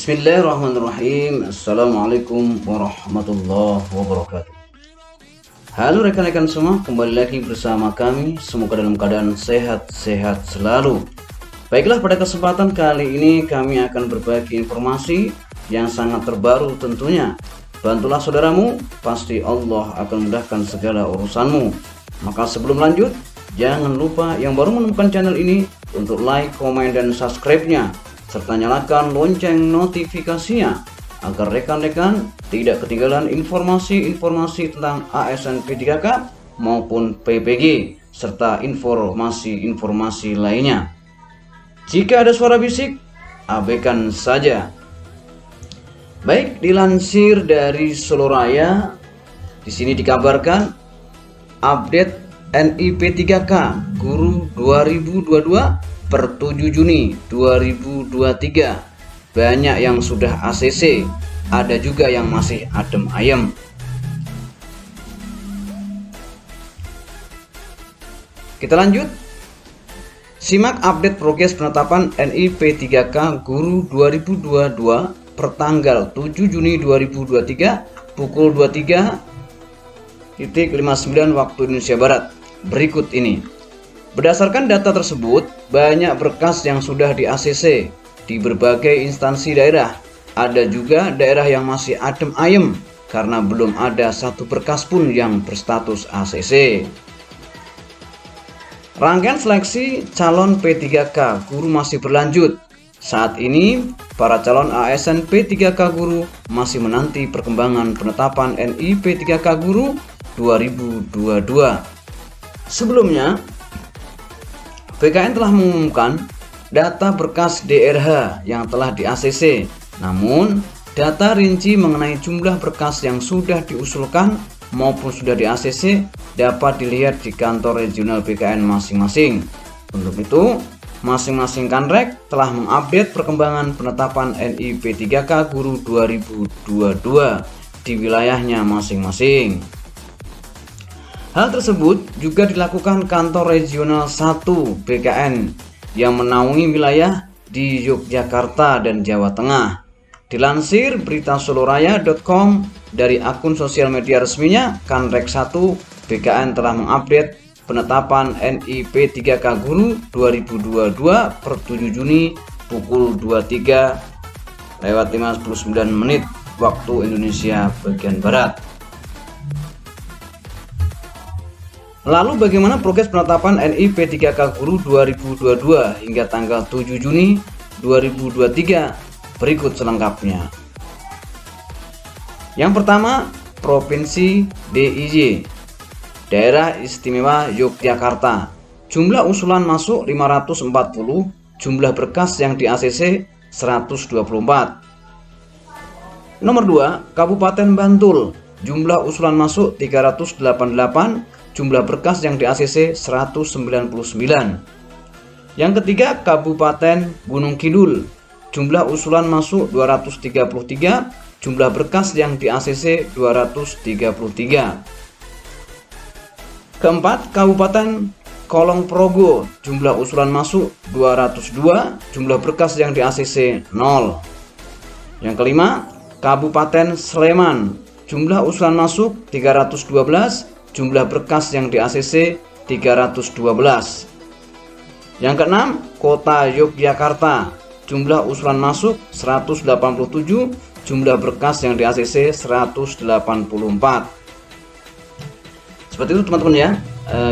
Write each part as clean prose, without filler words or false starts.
Bismillahirrahmanirrahim. Assalamualaikum warahmatullahi wabarakatuh. Halo rekan-rekan semua, kembali lagi bersama kami. Semoga dalam keadaan sehat-sehat selalu. Baiklah, pada kesempatan kali ini kami akan berbagi informasi yang sangat terbaru tentunya. Bantulah saudaramu, pasti Allah akan mudahkan segala urusanmu. Maka sebelum lanjut, jangan lupa yang baru menemukan channel ini untuk like, komen, dan subscribe-nya, serta nyalakan lonceng notifikasinya agar rekan-rekan tidak ketinggalan informasi-informasi tentang ASN P3K maupun PPG serta informasi-informasi lainnya. Jika ada suara bisik, abaikan saja. Baik, dilansir dari Solo Raya, di sini dikabarkan update NI P3K Guru 2022 per 7 Juni 2023. Banyak yang sudah ACC, ada juga yang masih adem ayem. Kita lanjut. Simak update progres penetapan NI P3K Guru 2022 per tanggal 7 Juni 2023 pukul 23.59 waktu Indonesia Barat. Berikut ini. Berdasarkan data tersebut, banyak berkas yang sudah di-ACC di berbagai instansi daerah. Ada juga daerah yang masih adem ayem karena belum ada satu berkas pun yang berstatus ACC. Rangkaian seleksi calon P3K Guru masih berlanjut. Saat ini, para calon ASN P3K Guru masih menanti perkembangan penetapan NI P3K Guru 2022. Sebelumnya, BKN telah mengumumkan data berkas DRH yang telah di-ACC. Namun, data rinci mengenai jumlah berkas yang sudah diusulkan maupun sudah di-ACC dapat dilihat di kantor regional BKN masing-masing. Untuk itu, masing-masing kanrek telah mengupdate perkembangan penetapan NI P3K Guru 2022 di wilayahnya masing-masing. Hal tersebut juga dilakukan kantor regional 1 BKN yang menaungi wilayah di Yogyakarta dan Jawa Tengah. Dilansir berita soloraya.com dari akun sosial media resminya, Kanrek 1 BKN telah mengupdate penetapan NI P3K Guru 2022 per 7 Juni pukul 23.59 waktu Indonesia bagian Barat. Lalu bagaimana progres penetapan NI P3K Guru 2022 hingga tanggal 7 Juni 2023? Berikut selengkapnya. Yang pertama, Provinsi DIY, Daerah Istimewa Yogyakarta. Jumlah usulan masuk 540, jumlah berkas yang di-ACC 124. Nomor 2, Kabupaten Bantul. Jumlah usulan masuk 388, jumlah berkas yang di-ACC 199. Yang ketiga, Kabupaten Gunung Kidul. Jumlah usulan masuk 233, jumlah berkas yang di-ACC 233. Keempat, Kabupaten Kolong Progo. Jumlah usulan masuk 202, jumlah berkas yang di-ACC 0. Yang kelima, Kabupaten Sleman. Jumlah usulan masuk 312, jumlah berkas yang di-ACC 312. Yang keenam, Kota Yogyakarta. Jumlah usulan masuk 187, jumlah berkas yang di-ACC 184. Seperti itu teman-teman ya.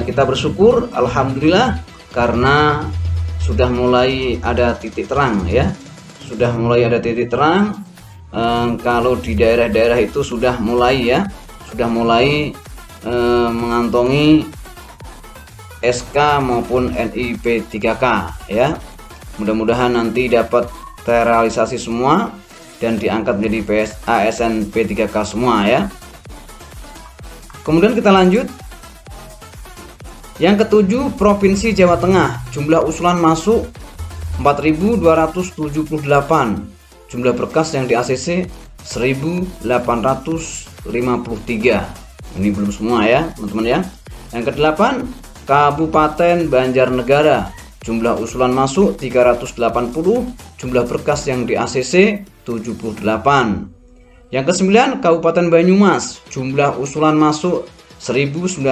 Kita bersyukur, alhamdulillah, karena sudah mulai ada titik terang ya. Sudah mulai ada titik terang. Kalau di daerah-daerah itu sudah mulai ya, sudah mulai mengantongi SK maupun NI P3K ya. Mudah-mudahan nanti dapat terrealisasi semua dan diangkat menjadi ASN P3K semua ya. Kemudian kita lanjut. Yang ketujuh, Provinsi Jawa Tengah. Jumlah usulan masuk 4.278, jumlah berkas yang di-ACC 1.853. Ini belum semua ya teman-teman ya. Yang kedelapan, Kabupaten Banjarnegara. Jumlah usulan masuk 380, jumlah berkas yang di-ACC 78. Yang ke-9 Kabupaten Banyumas, jumlah usulan masuk 1956,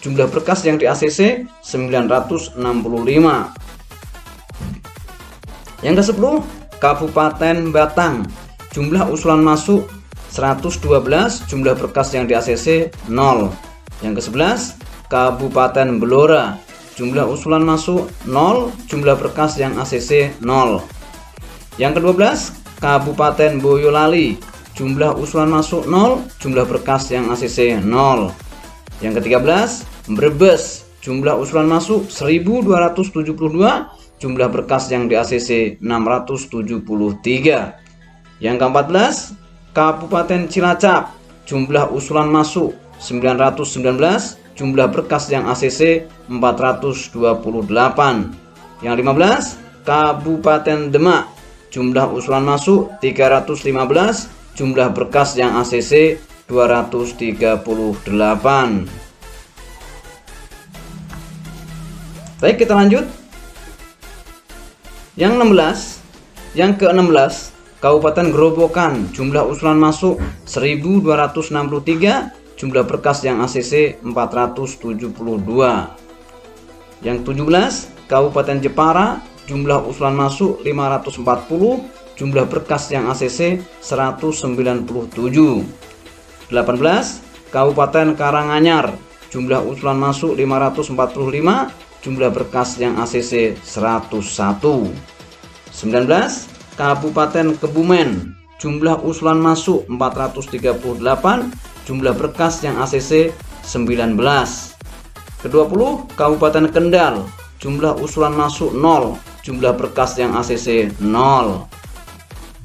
jumlah berkas yang di ACC 965. Yang ke-10 Kabupaten Batang, jumlah usulan masuk 112, jumlah berkas yang di ACC 0. Yang ke-11 Kabupaten Blora, jumlah usulan masuk 0, jumlah berkas yang ACC 0. Yang ke-12 Kabupaten Boyolali, jumlah usulan masuk 0, jumlah berkas yang ACC 0. Yang ke-13 Brebes, jumlah usulan masuk 1272, jumlah berkas yang di ACC 673. Yang ke-14 Kabupaten Cilacap, jumlah usulan masuk 919, jumlah berkas yang ACC 428. Yang 15 Kabupaten Demak, jumlah usulan masuk 315, jumlah berkas yang ACC 238. Baik, kita lanjut. Yang ke-16 Kabupaten Grobogan, jumlah usulan masuk 1263, jumlah berkas yang ACC 472. Yang 17 Kabupaten Jepara, jumlah usulan masuk 540, jumlah berkas yang ACC 197. 18 Kabupaten Karanganyar, jumlah usulan masuk 545, jumlah berkas yang ACC 101. 19 Kabupaten Kebumen, jumlah usulan masuk 438, jumlah berkas yang ACC 19. Ke-20 Kabupaten Kendal, jumlah usulan masuk 0, jumlah berkas yang ACC 0.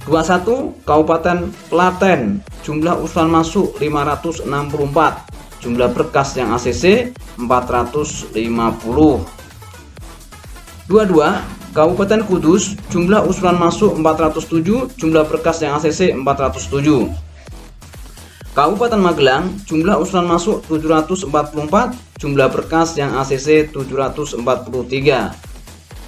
21 Kabupaten Klaten, jumlah usulan masuk 564, jumlah berkas yang ACC 450. 22 Kabupaten Kudus, jumlah usulan masuk 407, jumlah berkas yang ACC 407. Kabupaten Magelang, jumlah usulan masuk 744, jumlah berkas yang ACC 743.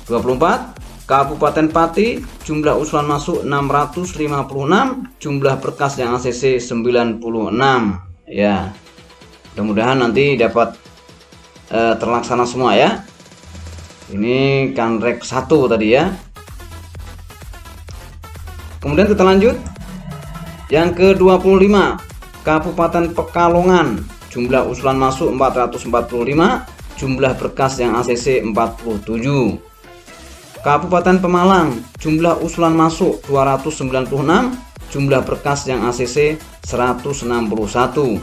24 Kabupaten Pati, jumlah usulan masuk 656, jumlah berkas yang ACC 96. Ya, mudah-mudahan nanti dapat terlaksana semua ya. Ini kan rek 1 tadi ya. Kemudian kita lanjut. Yang ke-25 Kabupaten Pekalongan, jumlah usulan masuk 445, jumlah berkas yang ACC 47. Kabupaten Pemalang, jumlah usulan masuk 296, jumlah berkas yang ACC 161.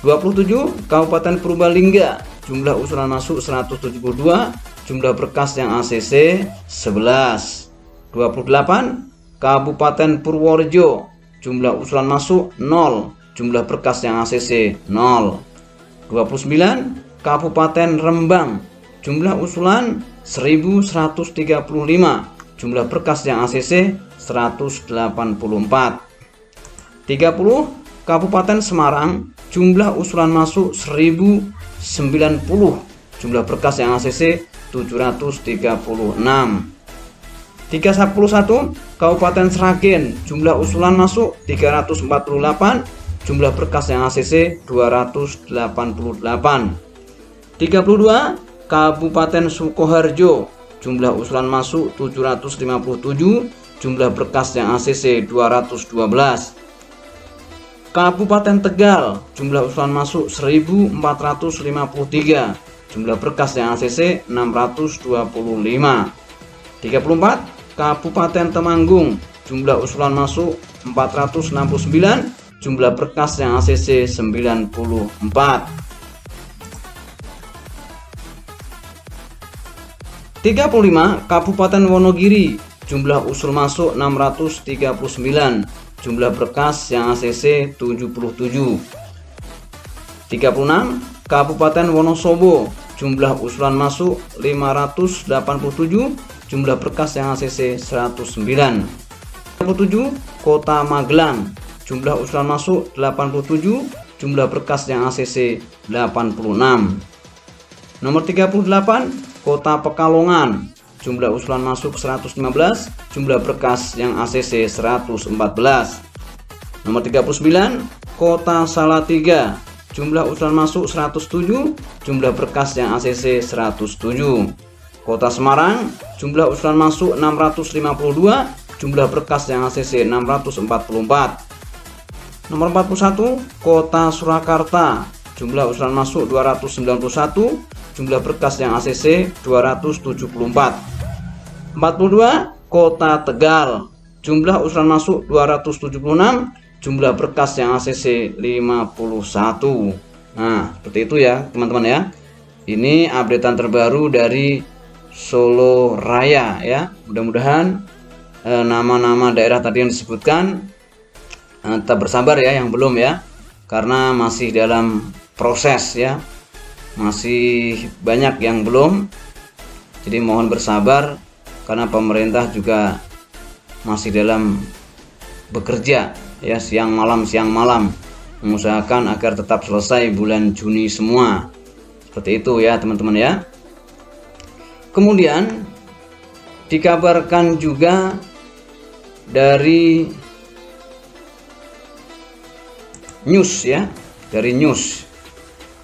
27 Kabupaten Purbalingga, jumlah usulan masuk 172, jumlah berkas yang ACC 11. 28 Kabupaten Purworejo, jumlah usulan masuk 0, jumlah berkas yang ACC 0. 29 Kabupaten Rembang, jumlah usulan 1135, jumlah berkas yang ACC 184. 30 Kabupaten Semarang, jumlah usulan masuk 1090, jumlah berkas yang ACC 736. 31 Kabupaten Sragen, jumlah usulan masuk 348, jumlah berkas yang ACC 288. 32 Kabupaten Sukoharjo, jumlah usulan masuk 757, jumlah berkas yang ACC 212. Kabupaten Tegal, jumlah usulan masuk 1453, jumlah berkas yang ACC 625. 34 Kabupaten Temanggung, jumlah usulan masuk 469, jumlah berkas yang ACC 94. 35 Kabupaten Wonogiri, jumlah usul masuk 639, jumlah berkas yang ACC 77. 36 Kabupaten Wonosobo, jumlah usulan masuk 587, jumlah berkas yang ACC 109. 37 Kota Magelang, jumlah usulan masuk 87, jumlah berkas yang ACC 86. Nomor 38 Kota Pekalongan, jumlah usulan masuk 115, jumlah berkas yang ACC 114. Nomor 39, Kota Salatiga, jumlah usulan masuk 107, jumlah berkas yang ACC 107. Kota Semarang, jumlah usulan masuk 652, jumlah berkas yang ACC 644. Nomor 41, Kota Surakarta, jumlah usulan masuk 291, jumlah berkas yang ACC 274. 42, Kota Tegal, jumlah usulan masuk 276, jumlah berkas yang ACC 51. Nah, seperti itu ya teman-teman ya. Ini updatean terbaru dari Solo Raya ya. Mudah-mudahan nama-nama daerah tadi yang disebutkan tetap bersabar ya yang belum ya, karena masih dalam proses ya, masih banyak yang belum, jadi mohon bersabar karena pemerintah juga masih dalam bekerja ya, siang malam mengusahakan agar tetap selesai bulan Juni semua. Seperti itu ya teman-teman ya. Kemudian dikabarkan juga dari news ya, dari news.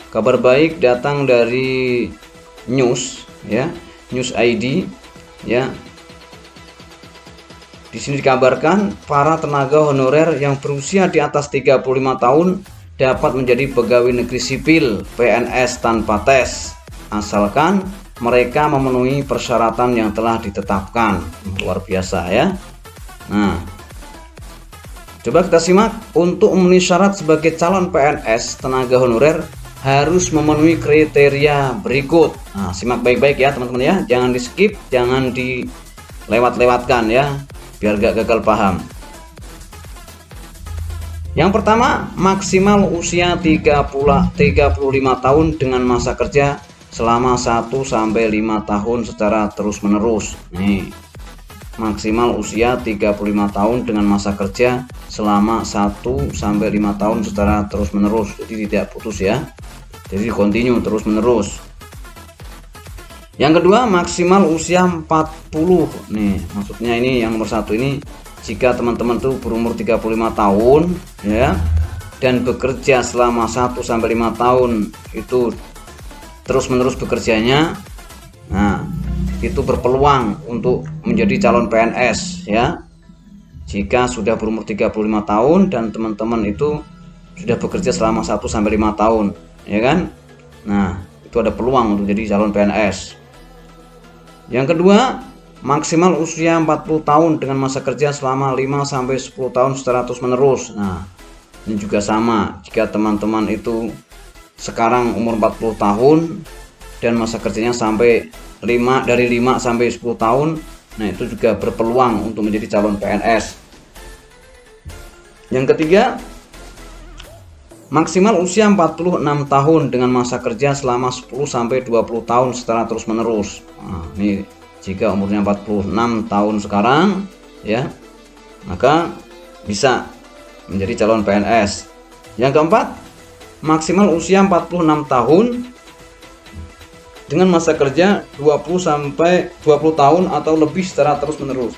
Kabar baik datang dari news ya, News ID ya. Di sini dikabarkan para tenaga honorer yang berusia di atas 35 tahun dapat menjadi pegawai negeri sipil PNS tanpa tes, asalkan mereka memenuhi persyaratan yang telah ditetapkan. Luar biasa ya. Nah, coba kita simak. Untuk memenuhi syarat sebagai calon PNS tenaga honorer harus memenuhi kriteria berikut. Nah, simak baik-baik ya teman-teman ya, jangan di skip, jangan dilewat-lewatkan ya, biar gak gagal paham. Yang pertama, maksimal usia 35 tahun dengan masa kerja selama 1-5 tahun secara terus-menerus. Nih, maksimal usia 35 tahun dengan masa kerja selama 1-5 tahun secara terus-menerus, jadi tidak putus ya, jadi continue terus-menerus. Yang kedua, maksimal usia 40. Nih, maksudnya ini yang nomor 1 ini jika teman-teman tuh berumur 35 tahun ya, dan bekerja selama 1-5 tahun itu terus-menerus bekerjanya, nah itu berpeluang untuk menjadi calon PNS ya. Jika sudah berumur 35 tahun dan teman-teman itu sudah bekerja selama 1-5 tahun ya kan, nah itu ada peluang untuk jadi calon PNS. Yang kedua, maksimal usia 40 tahun dengan masa kerja selama 5-10 tahun secara terus-menerus. Nah, ini juga sama, jika teman-teman itu sekarang umur 40 tahun dan masa kerjanya sampai dari 5-10 tahun, nah itu juga berpeluang untuk menjadi calon PNS. Yang ketiga, maksimal usia 46 tahun dengan masa kerja selama 10-20 tahun secara terus-menerus. Nah, ini jika umurnya 46 tahun sekarang ya, maka bisa menjadi calon PNS. Yang keempat, maksimal usia 46 tahun dengan masa kerja 20-20 tahun atau lebih secara terus-menerus.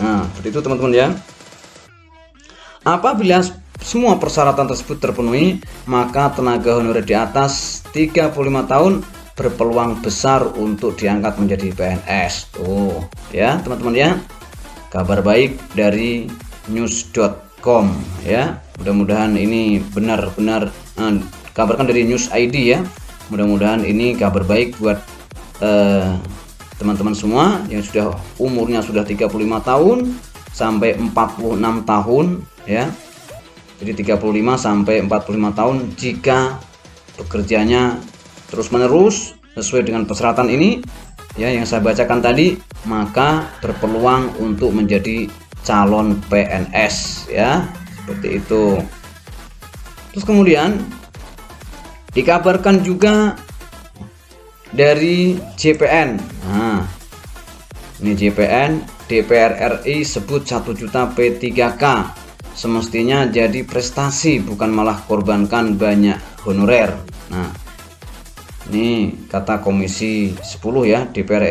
Nah, seperti itu teman-teman ya. Apabila semua persyaratan tersebut terpenuhi, maka tenaga honorer di atas 35 tahun berpeluang besar untuk diangkat menjadi PNS. Tuh ya teman-teman ya, kabar baik dari news.com ya. Mudah-mudahan ini benar-benar kabarkan dari News ID ya. Mudah-mudahan ini kabar baik buat teman-teman semua yang sudah umurnya sudah 35 tahun sampai 46 tahun ya. Jadi 35 sampai 45 tahun jika bekerjanya terus-menerus sesuai dengan persyaratan ini ya yang saya bacakan tadi, maka berpeluang untuk menjadi calon PNS ya. Seperti itu. Terus kemudian dikabarkan juga dari JPN. Nah, ini JPN, DPR RI sebut 1 juta P3K semestinya jadi prestasi, bukan malah korbankan banyak honorer. Nah, Ini kata Komisi 10 ya, DPR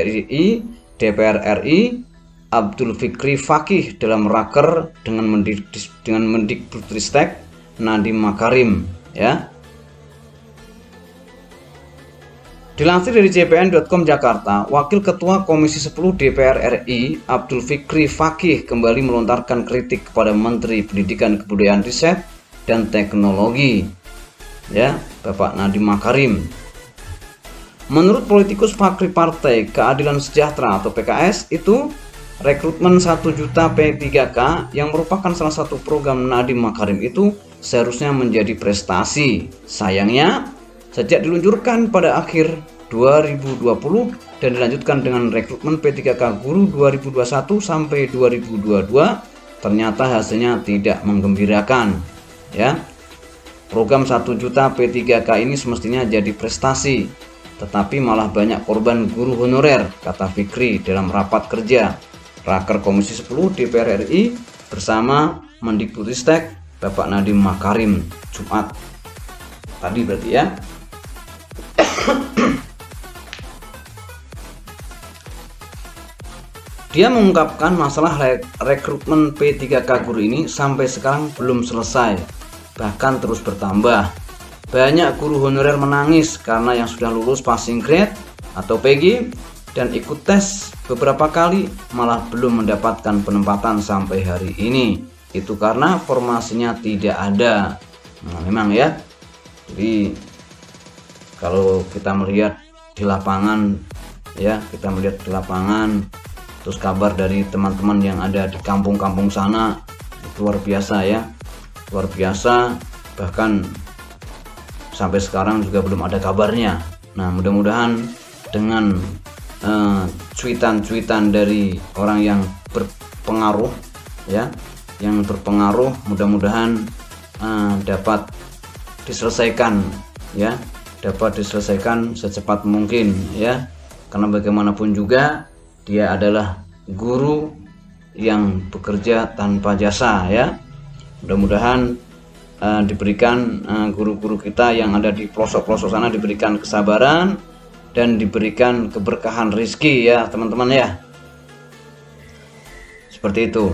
RI Abdul Fikri Fakih dalam raker dengan Mendikbudristek Nadiem Makarim ya. Dilansir dari cpn.com Jakarta, Wakil Ketua Komisi 10 DPR RI Abdul Fikri Fakih kembali melontarkan kritik kepada Menteri Pendidikan Kebudayaan Riset dan Teknologi ya, Bapak Nadiem Makarim. Menurut politikus Fakri Partai Keadilan Sejahtera atau PKS itu, rekrutmen 1 juta P3K yang merupakan salah satu program Nadiem Makarim itu seharusnya menjadi prestasi. Sayangnya, sejak diluncurkan pada akhir 2020 dan dilanjutkan dengan rekrutmen P3K guru 2021 sampai 2022, ternyata hasilnya tidak menggembirakan ya. Program 1 juta P3K ini semestinya jadi prestasi, tetapi malah banyak korban guru honorer, kata Fikri dalam rapat kerja Raker Komisi 10 DPR RI bersama Mendikbudristek Bapak Nadiem Makarim Jumat tadi berarti ya. Dia mengungkapkan masalah rekrutmen P3K guru ini sampai sekarang belum selesai, bahkan terus bertambah. Banyak guru honorer menangis karena yang sudah lulus passing grade atau PG dan ikut tes beberapa kali malah belum mendapatkan penempatan sampai hari ini. Itu karena formasinya tidak ada. Nah, memang ya. Jadi kalau kita melihat di lapangan ya, terus kabar dari teman-teman yang ada di kampung-kampung sana itu luar biasa ya, luar biasa, bahkan sampai sekarang juga belum ada kabarnya. Nah, mudah-mudahan dengan cuitan-cuitan dari orang yang berpengaruh ya, mudah-mudahan dapat diselesaikan ya, secepat mungkin ya, karena bagaimanapun juga dia adalah guru yang bekerja tanpa jasa ya. Mudah-mudahan diberikan guru-guru kita yang ada di pelosok-pelosok sana diberikan kesabaran dan diberikan keberkahan rezeki ya teman-teman ya. Seperti itu.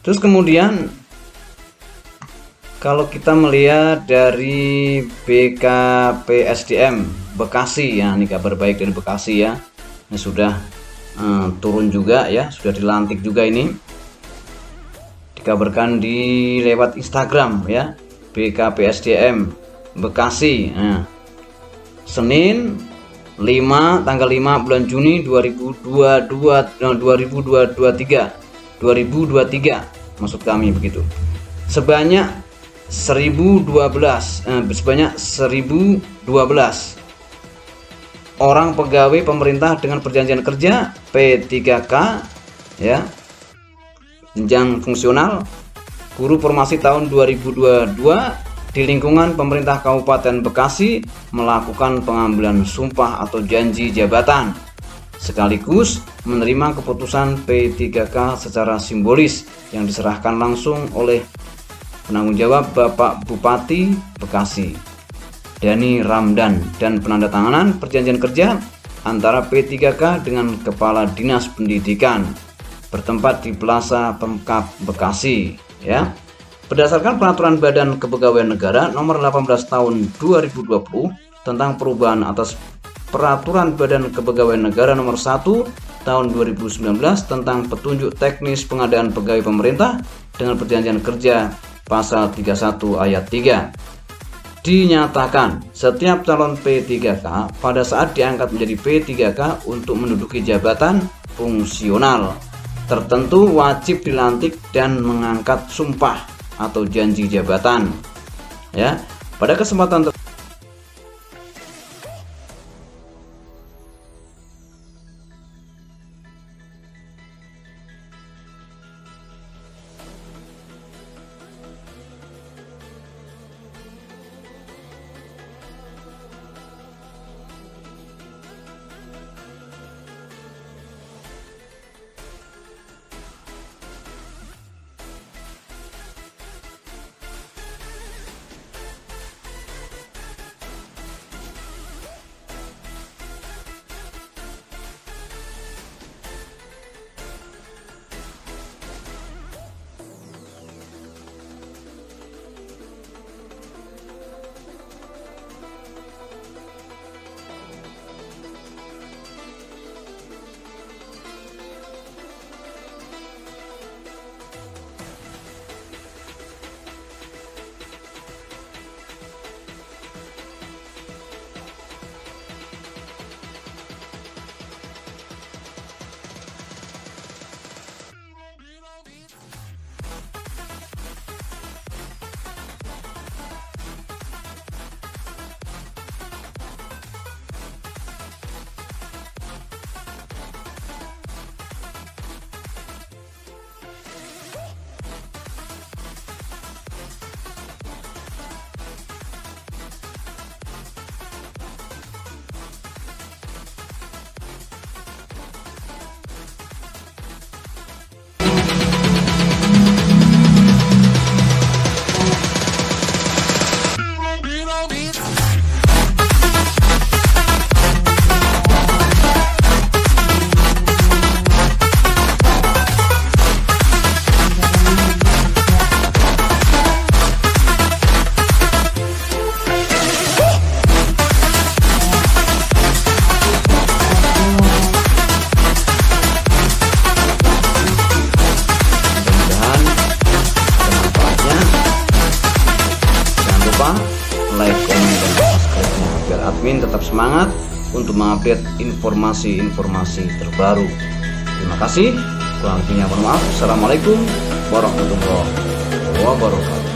Terus kemudian kalau kita melihat dari BKPSDM Bekasi ya, ini kabar baik dari Bekasi ya. Ini sudah turun juga ya, sudah dilantik juga ini. Dikabarkan di lewat Instagram ya, BKPSDM Bekasi. Nah, Senin tanggal 5 bulan Juni 2023 maksud kami begitu. Sebanyak 1012 orang pegawai pemerintah dengan perjanjian kerja P3K ya, jenjang fungsional guru formasi tahun 2022 di lingkungan pemerintah Kabupaten Bekasi melakukan pengambilan sumpah atau janji jabatan sekaligus menerima keputusan P3K secara simbolis yang diserahkan langsung oleh penanggung jawab Bapak Bupati Bekasi Dani Ramdan dan penandatanganan perjanjian kerja antara P3K dengan Kepala Dinas Pendidikan bertempat di Plaza Pemkab Bekasi ya. Berdasarkan peraturan Badan Kepegawaian Negara nomor 18 tahun 2020 tentang perubahan atas peraturan Badan Kepegawaian Negara nomor 1 tahun 2019 tentang petunjuk teknis pengadaan pegawai pemerintah dengan perjanjian kerja pasal 31 ayat 3 dinyatakan setiap calon P3K pada saat diangkat menjadi P3K untuk menduduki jabatan fungsional tertentu wajib dilantik dan mengangkat sumpah atau janji jabatan ya. Pada kesempatan tetap semangat untuk mengupdate informasi-informasi terbaru. Terima kasih. Kurang lebihnya mohon maaf. Assalamualaikum warahmatullahi wabarakatuh.